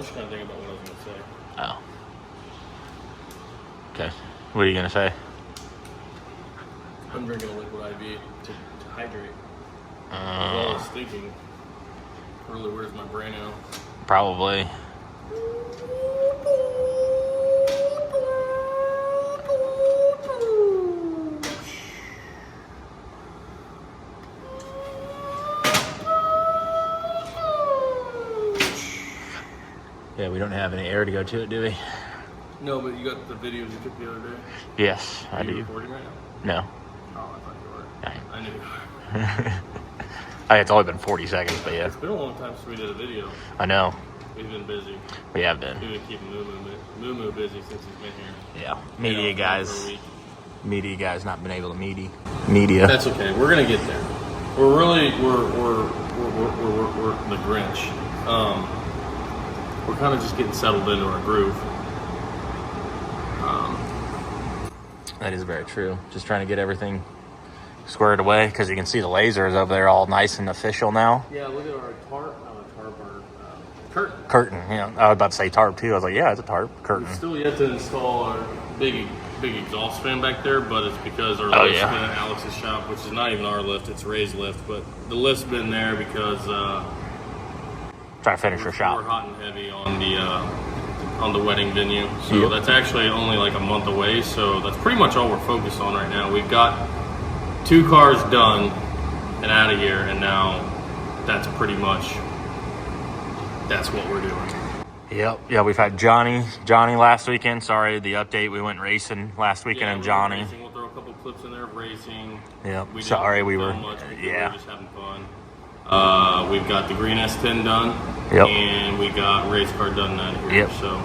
was just kind of thinking about what I was going to say. Oh. Okay. What are you going to say? I'm drinking a liquid IV to hydrate. I was thinking, really, where's my brain now? Probably. Yeah, we don't have any air to go to it, do we? No, but you got the videos you took the other day? Yes, I do. Are you recording right now? No. Oh, I thought you were. I knew you were. It's only been 40 seconds, but yeah. It's been a long time since we did a video. I know. We've been busy. We have been. We've been keeping Moo busy since he's been here. Yeah. Media guys. Media guys not been able to media. That's okay. We're gonna get there. We're really we're the Grinch. We're kind of just getting settled into our groove. That is very true. Just trying to get everything squared away because you can see the lasers over there all nice and official now. Yeah, look at our tarp. Curtain. Curtain, yeah. I was about to say tarp too. I was like, yeah, it's a tarp. Curtain. We're still yet to install our big exhaust fan back there, but it's because our lift's been at Alex's shop, which is not even our lift, it's Ray's lift, but the lift's been there because trying to finish your shop. We're hot and heavy on the wedding venue. So that's actually only like a month away, so that's pretty much all we're focused on right now. We've got 2 cars done and out of here, and now that's pretty much what we're doing. Yep. Yeah, we've had Johnny last weekend. Sorry, the update. We went racing last weekend, and Johnny. We'll throw a couple clips in there of racing. Yep. Sorry, we were. Much we were just having fun. We've got the green S10 done. Yep. And we got race car done out here. Yep. So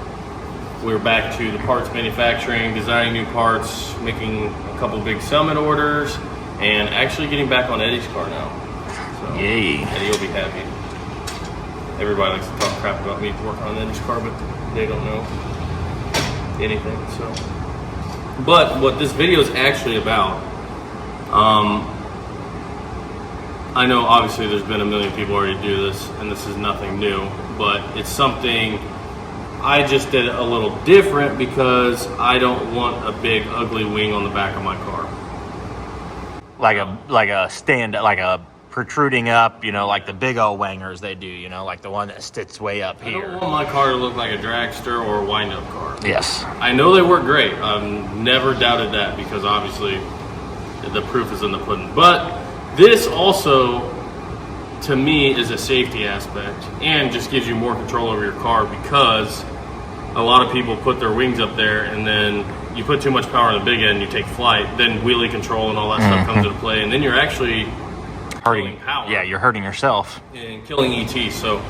we're back to the parts manufacturing, designing new parts, making a couple big Summit orders, and actually getting back on Eddie's car now. So yay. Eddie will be happy. Everybody likes to talk crap about me working on Eddie's car, but they don't know anything. So, but what this video is actually about, I know obviously there's been a million people already do this, and this is nothing new, but it's something I just did a little different because I don't want a big ugly wing on the back of my car. Like a protruding up, like the big old wangers they do, like the one that sits way up here. I don't want my car to look like a dragster or a wind-up car. Yes. I know they work great. I've never doubted that because obviously the proof is in the pudding. But this also, to me, is a safety aspect and just gives you more control over your car because a lot of people put their wings up there and then you put too much power on the big end, you take flight, then wheelie control and all that stuff comes into play, and then you're actually hurting power. Yeah, you're hurting yourself. And killing ET, so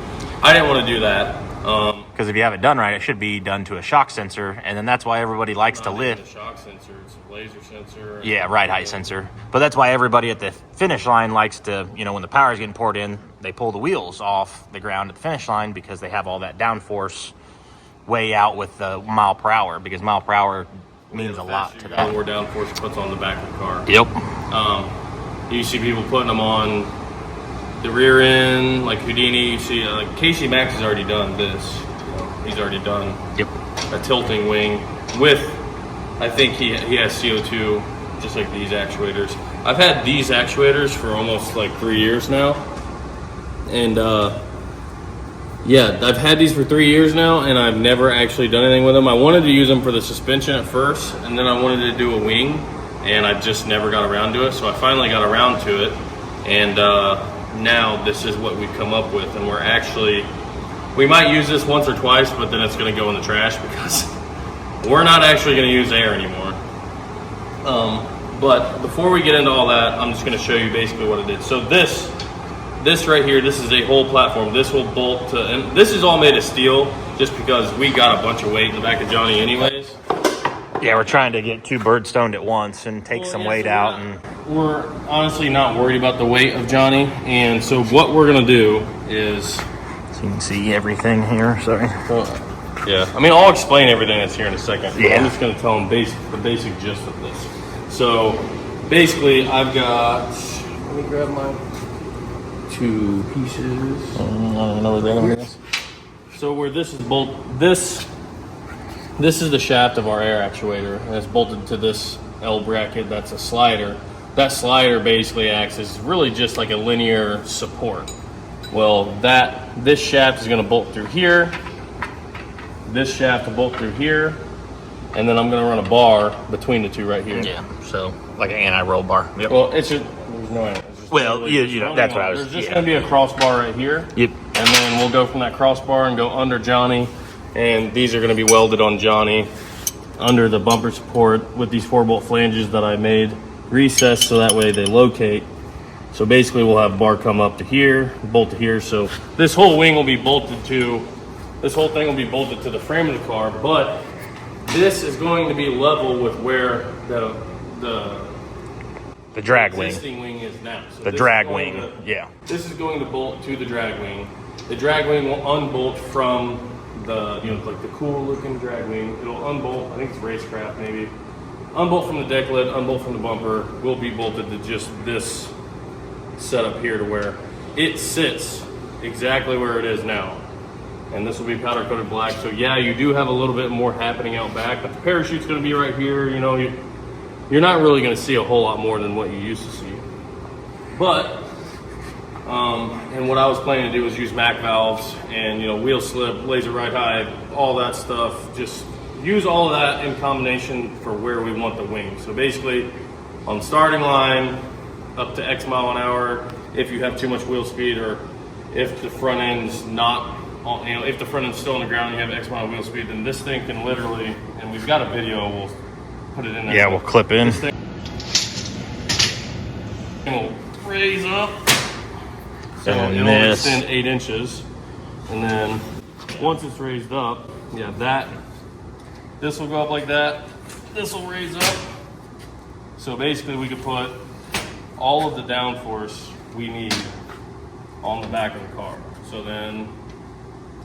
I didn't want to do that. Because if you have it done right, it should be done to a shock sensor, and then that's why everybody likes to lift. It's a shock sensor, it's a laser sensor. Yeah, ride height sensor. But that's why everybody at the finish line likes to, when the power is getting poured in, they pull the wheels off the ground at the finish line because they have all that downforce way out with the mile per hour, because mile per hour means a lot to that. The more downforce it puts on the back of the car. Yep. You see people putting them on the rear end, like Houdini. You see, like Casey Max has already done this. He's already done a tilting wing with, I think he has CO2, just like these actuators. I've had these actuators for almost like 3 years now. And yeah, I've had these for 3 years now, and I've never actually done anything with them. I wanted to use them for the suspension at first, and then I wanted to do a wing, and I just never got around to it. So I finally got around to it, and now this is what we've come up with. And we might use this once or twice, but then it's going to go in the trash because we're not actually going to use air anymore. But before we get into all that, I'm just going to show you basically what it is. So this right here, this is a whole platform. This will bolt to, and this is all made of steel just because we got a bunch of weight in the back of Johnny anyways. Yeah, we're trying to get 2 birds stoned at once and take some weight out. We're honestly not worried about the weight of Johnny, and so what we're going to do is... So you can see everything here, sorry. Yeah, I mean, I'll explain everything that's here in a second. Yeah. I'm just going to tell them the basic gist of this. So, basically, I've got... Let me grab my 2 pieces. I don't know where the other one is. So where this is this is the shaft of our air actuator, and it's bolted to this L bracket. That's a slider. That slider basically acts as really just like a linear support. Well, this shaft is going to bolt through here. This shaft will bolt through here, and then I'm going to run a bar between the two right here. Yeah. So like an anti-roll bar. Yep. Well, it's just there's no anti. Well, you know that's what I was. There's just going to be a crossbar right here. Yep. And then we'll go from that crossbar and go under Johnny. And these are going to be welded on Johnny under the bumper support with these 4-bolt flanges that I made recessed so that way they locate. So basically we'll have bar come up to here, bolt to here. So this whole wing will be bolted to, this whole thing will be bolted to the frame of the car, but this is going to be level with where the drag wing. Existing wing is now. So The drag wing, yeah. This is going to bolt to the drag wing. The drag wing will unbolt from the, like the cool looking drag wing. It'll unbolt, I think it's racecraft maybe. Unbolt from the deck lid, unbolt from the bumper. Will be bolted to just this setup here to where it sits exactly where it is now. And this will be powder coated black. So yeah, you do have a little bit more happening out back, but the parachute's gonna be right here. You're not really gonna see a whole lot more than what you used to see. But, and what I was planning to do was use Mac valves and, wheel slip, laser right high, all that stuff. Just use all of that in combination for where we want the wing. So basically, on the starting line, up to X mile an hour, if you have too much wheel speed or if the front end's not, if the front end's still on the ground and you have X amount of wheel speed, then this thing can literally, and we've got a video, we'll put it in there. Yeah, we'll clip in. This thing will raise up. So it'll extend 8 inches. And then once it's raised up, this will go up like that. This will raise up. So basically we could put all of the downforce we need on the back of the car. So then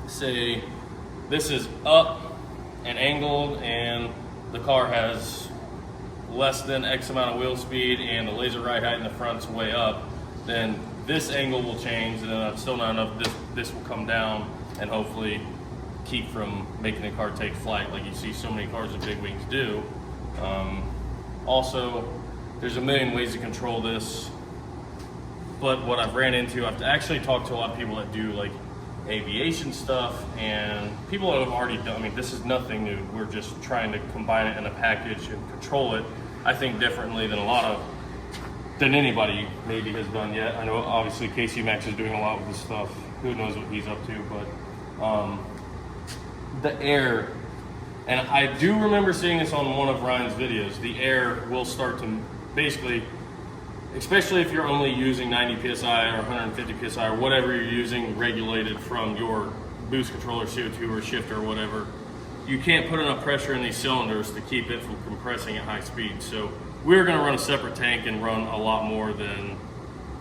say this is up and angled and the car has less than X amount of wheel speed and the laser right height in the front's way up, then this angle will change, and then if still not enough, this will come down and hopefully keep from making the car take flight like you see so many cars with big wings do. Also, there's a million ways to control this, but what I've ran into, I've actually talked to a lot of people that do like aviation stuff, and people have already done, this is nothing new. We're just trying to combine it in a package and control it, I think, differently than anybody maybe has done yet. I know obviously Casey Max is doing a lot with this stuff. Who knows what he's up to, but the air, and I do remember seeing this on one of Ryan's videos, the air will start to basically, especially if you're only using 90 PSI or 150 PSI or whatever you're using regulated from your boost controller, CO2 or shifter or whatever, you can't put enough pressure in these cylinders to keep it from compressing at high speed. So we're gonna run a separate tank and run a lot more than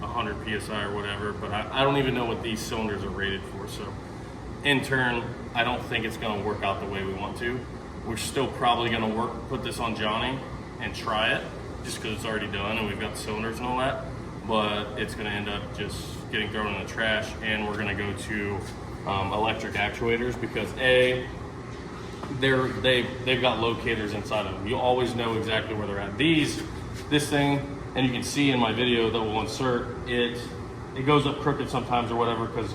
100 PSI or whatever, but I don't even know what these cylinders are rated for. So in turn, I don't think it's gonna work out the way we want to. We're still probably gonna put this on Johnny and try it just because it's already done and we've got the cylinders and all that, but it's gonna end up just getting thrown in the trash, and we're gonna go to electric actuators because they've got locators inside of them. You always know exactly where they're at. This thing, and you can see in my video that we'll insert, it goes up crooked sometimes or whatever because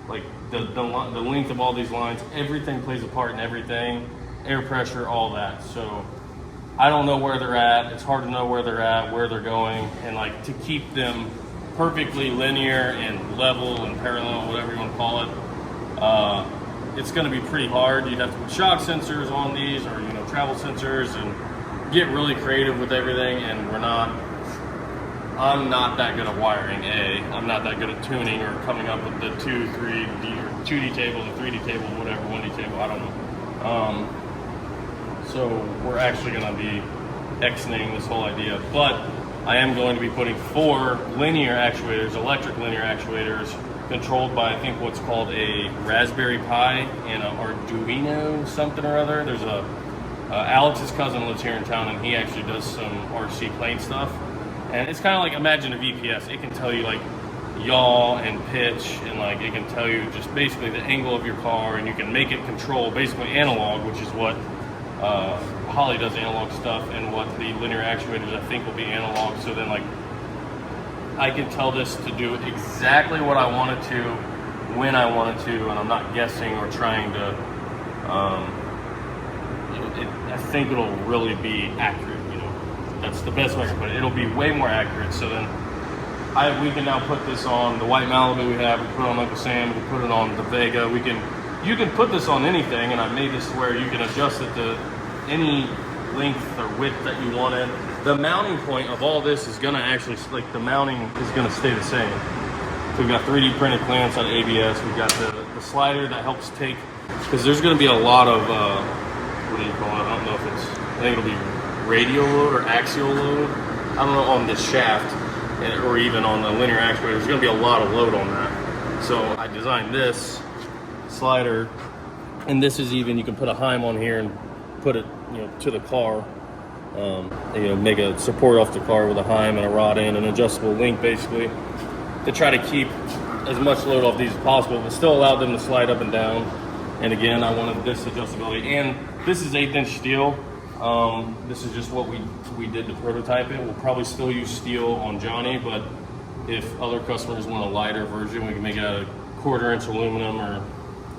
like the length of all these lines, everything plays a part in everything, air pressure, all that. So I don't know where they're at. It's hard to know where they're at, where they're going, and like to keep them perfectly linear and level and parallel, whatever you want to call it. It's going to be pretty hard. You'd have to put shock sensors on these, or travel sensors, and get really creative with everything. And I'm not that good at wiring. I'm not that good at tuning or coming up with the 2D, 3D table, the 3D table, whatever, 1D table. I don't know. So we're actually going to be X-ing this whole idea, but I am going to be putting 4 linear actuators, electric linear actuators, controlled by I think what's called a Raspberry Pi and an Arduino something or other. There's Alex's cousin lives here in town, and he actually does some RC plane stuff, and it's kind of like, imagine a VPS. It can tell you like yaw and pitch, and like it can tell you just basically the angle of your car, and you can make it control basically analog, which is what Holly does analog stuff, and what the linear actuators I think will be analog. So then like I can tell this to do exactly what I want it to, when I want it to, and I'm not guessing or trying to. I think it'll really be accurate. You know, that's the best way to put it. It'll be way more accurate. So then we can now put this on the white Malibu we have. We put it on Uncle Sam. We can put it on the Vega. You can put this on anything, and I made this where you can adjust it to any length or width that you wanted. The mounting point of all this is gonna actually, like the mounting is gonna stay the same. So we've got 3D printed clamps on ABS. We've got the slider that helps take, because there's gonna be a lot of, what do you call it? I don't know if it's, I think it'll be radial load or axial load. I don't know, on this shaft, or even on the linear actuator. There's gonna be a lot of load on that. So I designed this slider, and this is even, you can put a Heim on here and put it, you know, to the car. You know, make a support off the car with a Heim and a rod end, an adjustable link basically, to try to keep as much load off these as possible, but still allow them to slide up and down. And again, I wanted this adjustability, and this is 1/8 inch steel. This is just what we did to prototype it. We'll probably still use steel on Johnny, but if other customers want a lighter version, we can make it out of 1/4 inch aluminum or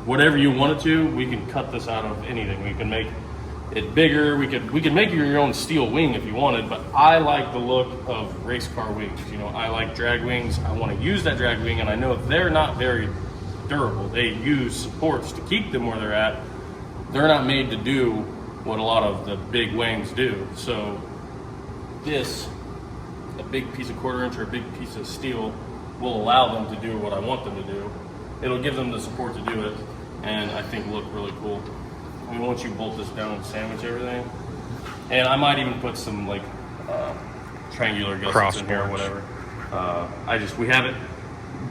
whatever you want it to. We can cut this out of anything. We can make it bigger. We could make your own steel wing if you wanted, but I like the look of race car wings. You know, I like drag wings. I want to use that drag wing, and I know they're not very durable. They use supports to keep them where they're at. They're not made to do what a lot of the big wings do. So this, a big piece of 1/4 inch or a big piece of steel, will allow them to do what I want them to do. It'll give them the support to do it, and I think look really cool. I mean, once you bolt this down and sandwich everything, and I might even put some like triangular gussets in here or whatever. We have it.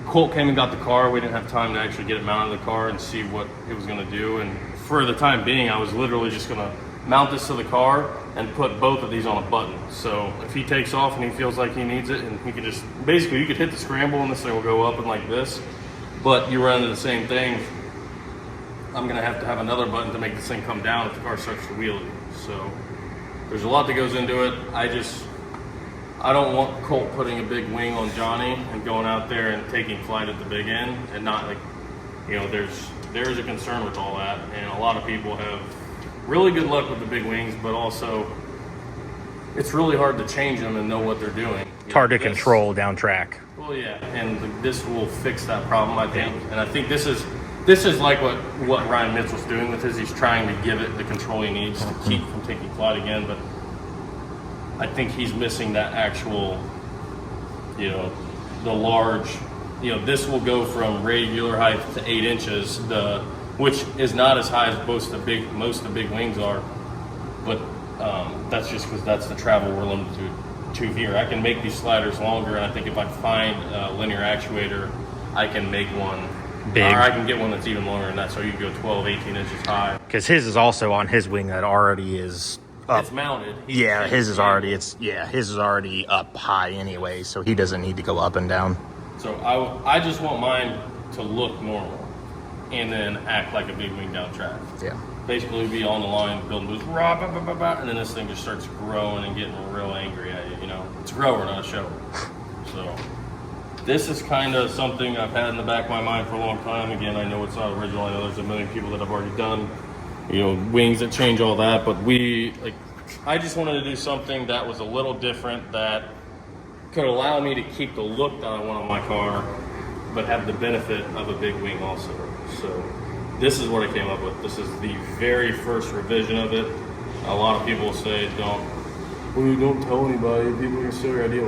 Colt came and got the car. We didn't have time to actually get it mounted in the car and see what it was going to do. And for the time being, I was literally just going to mount this to the car and put both of these on a button. So if he takes off and he feels like he needs it, and he can just, basically you could hit the scramble and this thing will go up and like this, but you run into the same thing. I'm going to have another button to make this thing come down if the car starts to wheelie. So there's a lot that goes into it. I don't want Colt putting a big wing on Johnny and going out there and taking flight at the big end, and not like, you know, there's a concern with all that, and a lot of people have really good luck with the big wings, but also it's really hard to change them and know what they're doing. It's hard to control down track. Well, yeah, and this will fix that problem, I think. And I think this is like what Ryan Mitchell's doing with his. He's trying to give it the control he needs to keep from taking flight again, but I think he's missing that actual, you know, the large, you know, this will go from regular height to 8 inches, which is not as high as most of the big wings are, but that's just because that's the travel we're limited to here. I can make these sliders longer, and I think if I find a linear actuator, I can make one big, or I can get one that's even longer than that, so you can go 12, 18 inches high. Because his is also on his wing that already is up. It's mounted. His is already up high anyway, so he doesn't need to go up and down. So I just want mine to look normal and then act like a big wing down track. Yeah. basically be on the line, building boots, rah, bah, bah, bah, bah, and then this thing just starts growing and getting real angry at you. You know, it's a grower, not a shower. So this is kind of something I've had in the back of my mind for a long time. Again, I know it's not original. I know there's a million people that have already done, you know, wings that change all that. But I just wanted to do something that was a little different, that could allow me to keep the look that I want on my car, but have the benefit of a big wing also. So this is what I came up with. This is the very first revision of it. A lot of people say, don't tell anybody. People can steal your idea.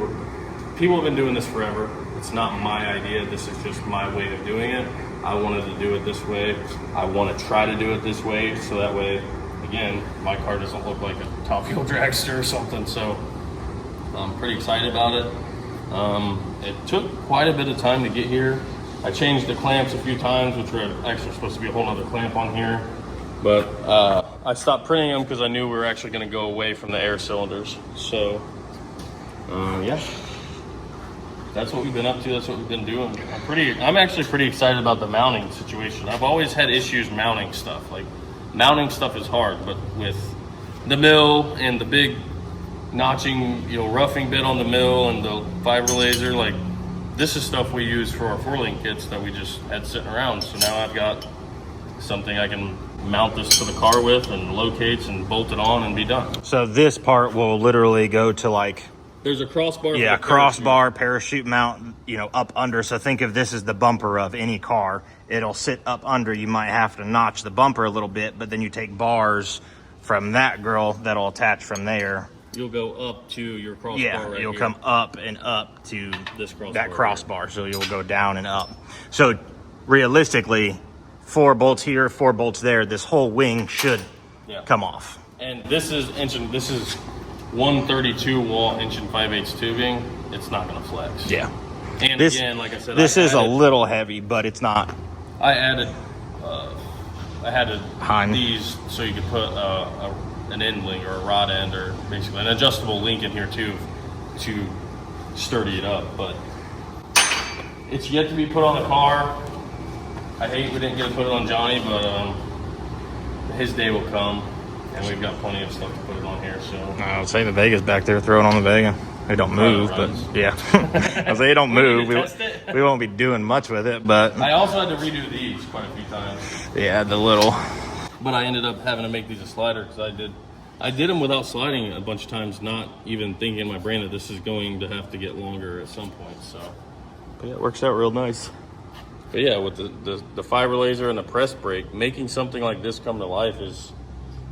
People have been doing this forever. It's not my idea. This is just my way of doing it. I wanted to do it this way. I want to try to do it this way, so that way, again, my car doesn't look like a Top Fuel dragster or something. So I'm pretty excited about it. It took quite a bit of time to get here. I changed the clamps a few times, which were actually supposed to be a whole other clamp on here. But I stopped printing them because I knew we were actually going to go away from the air cylinders. So, yeah. that's what we've been up to. That's what we've been doing. I'm actually pretty excited about the mounting situation. I've always had issues mounting stuff. Like, mounting stuff is hard, but with the mill and the big notching, roughing bit on the mill and the fiber laser, like, this is stuff we use for our 4-link kits that we just had sitting around. So now I've got something I can mount this to the car with and locates and bolt it on and be done. So this part will literally go to like, there's a crossbar. Yeah, crossbar, parachute mount, up under. So think if this is the bumper of any car, it'll sit up under. You might have to notch the bumper a little bit, but then you take bars from that grill that'll attach from there. You'll go up to your crossbar. Yeah, right you'll here. come up and up to This crossbar that crossbar. So you'll go down and up. So realistically, 4 bolts here, 4 bolts there. This whole wing should come off. And this is 132 wall 1.5" tubing. It's not going to flex. Yeah. And this, again, like I said, this is a little heavy, but it's not. I added Heim. these so you could put an end link or a rod end or basically an adjustable link in here too to sturdy it up. But it's yet to be put on the car. I hate we didn't get to put it on Johnny, but his day will come, and we've got plenty of stuff to put it on here. So I'll say the Vega's back there throwing on the Vega. They don't move, but yeah. I'll say they don't move. We won't be doing much with it, but I also had to redo these quite a few times. Yeah, the little. But I ended up having to make these a slider because I did them without sliding a bunch of times, not even thinking in my brain that this is going to have to get longer at some point. So, But yeah, it works out real nice. but yeah, with the fiber laser and the press brake, making something like this come to life is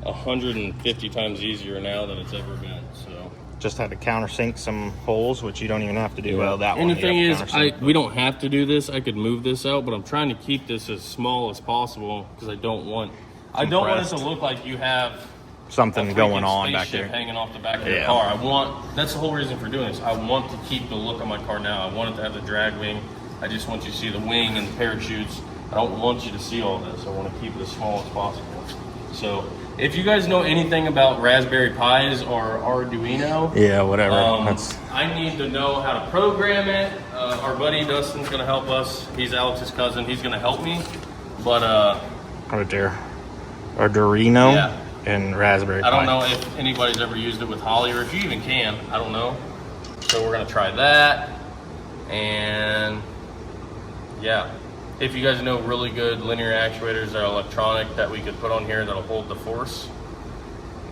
150 times easier now than it's ever been. So. Just had to countersink some holes, which you don't even have to do. Well, that and one. the thing is, we don't have to do this. I could move this out, but I'm trying to keep this as small as possible because I don't want it to look like you have something going on back spaceship there. hanging off the back of your car. That's the whole reason for doing this. I want to keep the look of my car now. I want it to have the drag wing. I just want you to see the wing and the parachutes. I don't want you to see all this. I want to keep it as small as possible. So if you guys know anything about Raspberry Pis or Arduino, Yeah, whatever. I need to know how to program it. Our buddy Dustin's going to help us. He's Alex's cousin. He's going to help me. But right there. Arduino Yeah. and Raspberry Pi. I don't know if anybody's ever used it with Holly or if you even can. I don't know. So we're going to try that. And yeah. If you guys know really good linear actuators that are electronic that we could put on here that'll hold the force,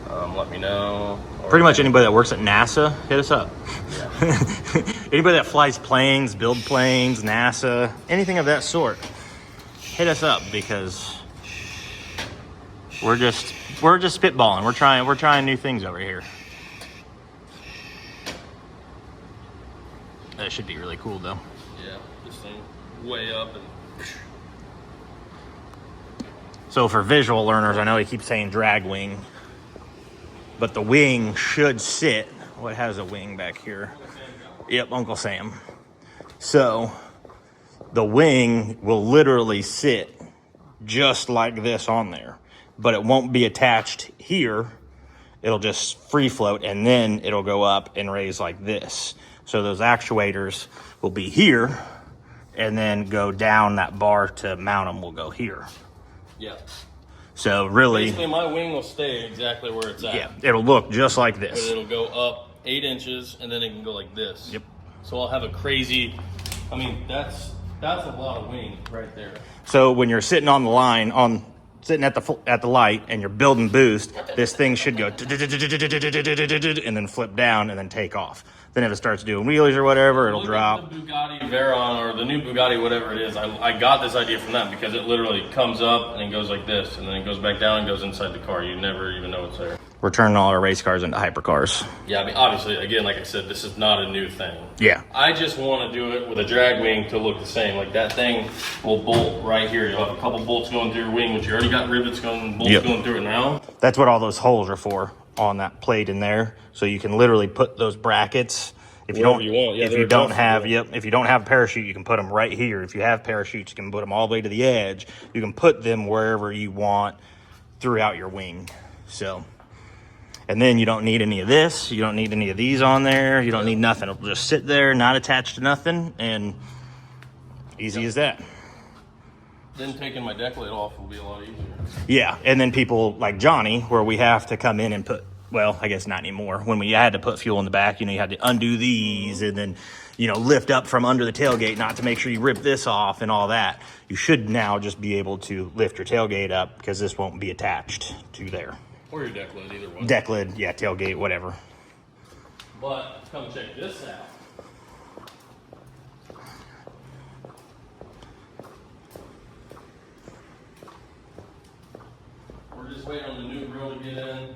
let me know. Pretty much anybody that works at NASA, hit us up. Yeah. Anybody that flies planes, build planes, NASA, anything of that sort, hit us up because we're just spitballing. We're trying new things over here. That should be really cool though. Yeah, this thing way up and. So for visual learners, I know he keeps saying drag wing, but the wing should sit. What has a wing back here? Yep, Uncle Sam. So the wing will literally sit just like this on there, but it won't be attached here. It'll just free float and then it'll go up and raise like this. So those actuators will be here and then go down that bar to mount them will go here. Yeah. So really, basically my wing will stay exactly where it's at. yeah, it'll look just like But this. it'll go up 8 inches and then it can go like this. Yep. So I'll have a crazy, I mean, that's a lot of wing right there. So when you're sitting on the line, sitting at the light, and you're building boost, this thing should go and then flip down and then take off. Then if it starts doing wheelies or whatever, it'll drop. The Bugatti Veyron or the new Bugatti, whatever it is, I got this idea from them because it literally comes up and it goes like this and then it goes back down and goes inside the car. You never even know it's there. We're turning all our race cars into hypercars. Yeah, I mean, obviously, again, like I said, this is not a new thing. Yeah. I just want to do it with a drag wing to look the same. Like that thing will bolt right here. You'll have a couple bolts going through your wing, which you already got rivets going, bolts going through it now. That's what all those holes are for on that plate in there. So you can literally put those brackets. If you don't, if you don't have, if you don't have a parachute, you can put them right here. If you have parachutes, you can put them all the way to the edge. You can put them wherever you want throughout your wing. So, And then you don't need any of this. You don't need any of these on there. You don't need nothing. It'll just sit there, not attached to nothing, and easy as that. Then taking my deck lid off will be a lot easier. Yeah, and then people like Johnny, where we have to come in and put, well, I guess not anymore. When we had to put fuel in the back, you had to undo these and then, lift up from under the tailgate, not to make sure you rip this off and all that. You should now just be able to lift your tailgate up because this won't be attached to there. Or your deck lid, either one. Deck lid, yeah, tailgate, whatever. But come check this out. We're just waiting on the new grill to get in.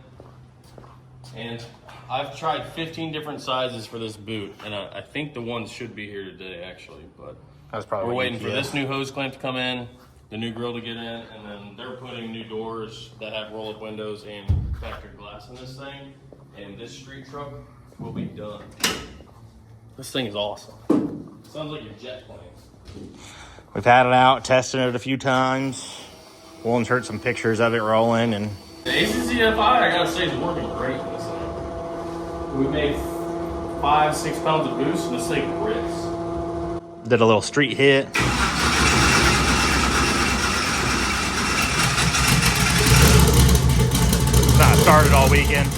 And I've tried 15 different sizes for this boot, and I think the ones should be here today, actually. But That's probably we're waiting for this new hose clamp to come in, the new grill to get in, and then they're putting new doors that have roll-up windows and factory glass in this thing. And this street truck will be done. This thing is awesome. Sounds like a jet plane. We've had it out, tested it a few times. We'll insert some pictures of it rolling. And The ACCFI, I gotta say, is working great in this thing. We made 5-6 pounds of boost, and this thing rips. did a little street hit. Not started all weekend.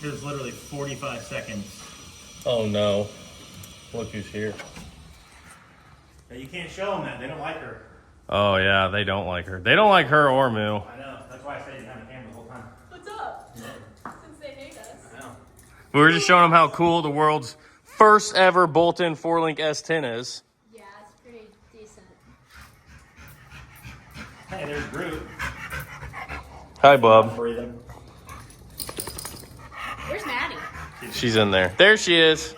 It was literally 45 seconds. Oh no. Look who's here. You can't show them that. They don't like her. Oh yeah, they don't like her. They don't like her or Moo. I know. That's why I stayed behind the camera the whole time. What's up? Since they hate us. I know. We were just showing them how cool the world's first ever bolt-in 4-link S10 is. Yeah, it's pretty decent. Hey, there's Groot. Hi, Bob. Breathing. Where's Maddie? She's in there. There she is.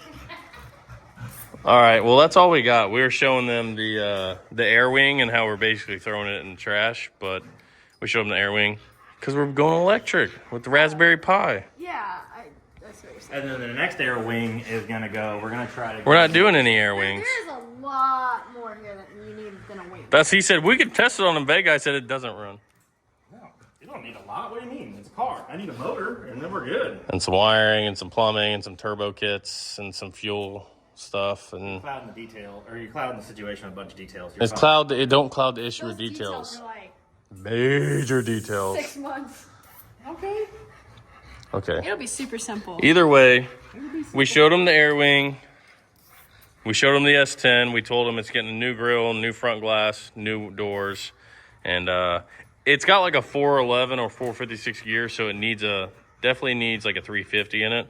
All right. Well, that's all we got. We were showing them the air wing and how we're basically throwing it in the trash, but we showed them the air wing because we're going electric with the Raspberry Pi. Yeah, that's what you're saying. And then the next air wing is gonna go. We're gonna try to. We're not doing any air wings. There's a lot more here that you need than a wing. He said we could test it on the Vega. I said it doesn't run. No, you don't need a lot. What do you mean? It's a car. I need a motor, and then we're good. And some wiring and some plumbing and some turbo kits and some fuel stuff and Clouding the detail, or you're clouding the situation with a bunch of details. it's cloud. It don't cloud the issue with Those details. are like Major details. 6 months. Okay. Okay. It'll be super simple. Either way, we showed them the air wing. We showed them the S10. We told them it's getting a new grill, new front glass, new doors, and it's got like a 411 or 456 gear, so it definitely needs like a 350 in it.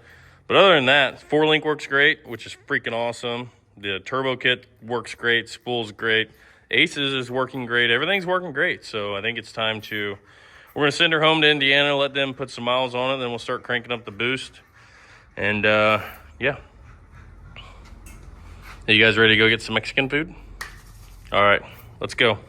But other than that, 4-link works great, which is freaking awesome. The turbo kit works great. Spool's great. Aces is working great. Everything's working great. So I think it's time to, we're going to send her home to Indiana, let them put some miles on it, then we'll start cranking up the boost. And yeah. Are you guys ready to go get some Mexican food? All right, let's go.